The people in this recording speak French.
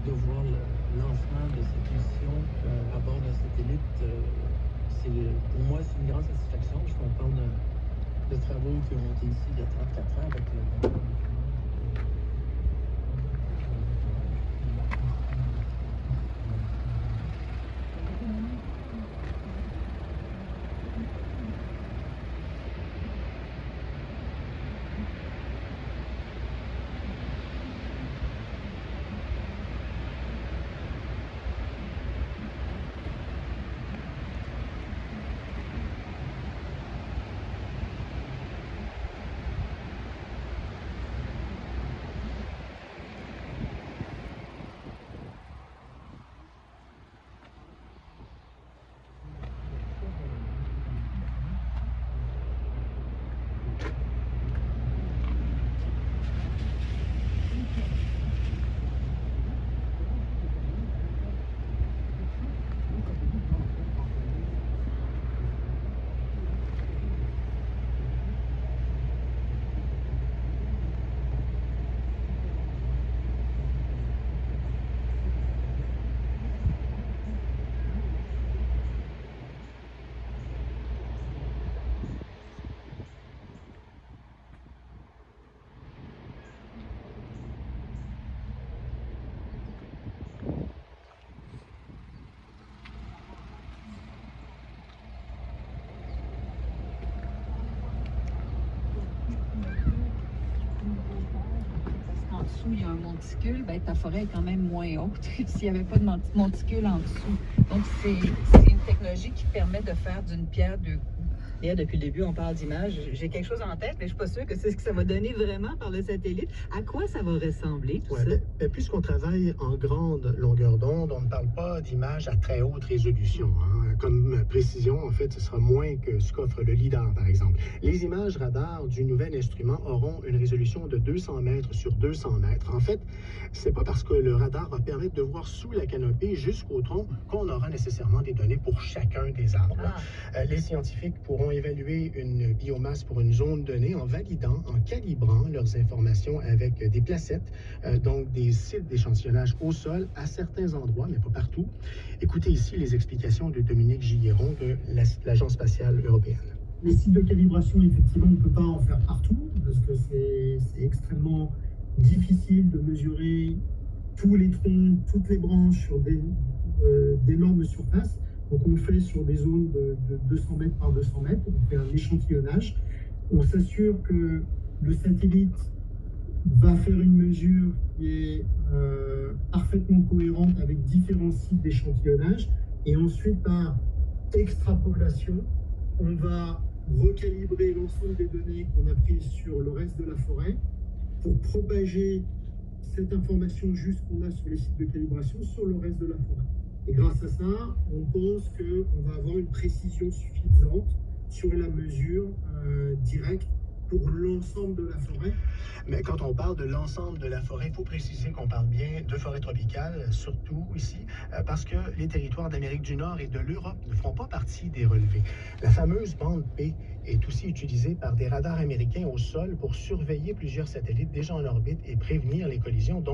De voir le lancement de cette mission à bord d'un satellite, pour moi, c'est une grande satisfaction parce qu'on parle de travaux qui ont été ici il y a 34 ans avec le. En dessous, il y a un monticule, ben, ta forêt est quand même moins haute que s'il n'y avait pas de monticule en dessous. Donc, c'est une technologie qui permet de faire d'une pierre deux coups. Et là, depuis le début, on parle d'image. J'ai quelque chose en tête, mais je ne suis pas sûre que c'est ce que ça va donner vraiment par le satellite. À quoi ça va ressembler, tout ça? Puisqu'on travaille en grande longueur d'onde, on ne parle pas d'images à très haute résolution. Comme précision, en fait, ce sera moins que ce qu'offre le LIDAR, par exemple. Les images radar du nouvel instrument auront une résolution de 200 mètres sur 200 mètres. En fait, c'est pas parce que le radar va permettre de voir sous la canopée jusqu'au tronc qu'on aura nécessairement des données pour chacun des arbres. Les scientifiques pourront évaluer une biomasse pour une zone donnée en validant, en calibrant leurs informations avec des placettes, donc des sites d'échantillonnage au sol à certains endroits, mais pas partout. Écoutez ici les explications de Dominique Gilleron de l'Agence spatiale européenne. Les sites de calibration, effectivement, on ne peut pas en faire partout parce que c'est extrêmement difficile de mesurer tous les troncs, toutes les branches sur d'énormes surfaces. Donc on le fait sur des zones de 200 mètres par 200 mètres, on fait un échantillonnage. On s'assure que le satellite va faire une mesure qui est parfaitement cohérente avec différents sites d'échantillonnage. Et ensuite, par extrapolation, on va recalibrer l'ensemble des données qu'on a prises sur le reste de la forêt pour propager cette information juste qu'on a sur les sites de calibration sur le reste de la forêt. Et grâce à ça, on pense qu'on va avoir une précision suffisante sur la mesure directe pour l'ensemble de la forêt. Mais quand on parle de l'ensemble de la forêt, il faut préciser qu'on parle bien de forêt tropicale, surtout ici, parce que les territoires d'Amérique du Nord et de l'Europe ne feront pas partie des relevés. La fameuse bande P est aussi utilisée par des radars américains au sol pour surveiller plusieurs satellites déjà en orbite et prévenir les collisions, dont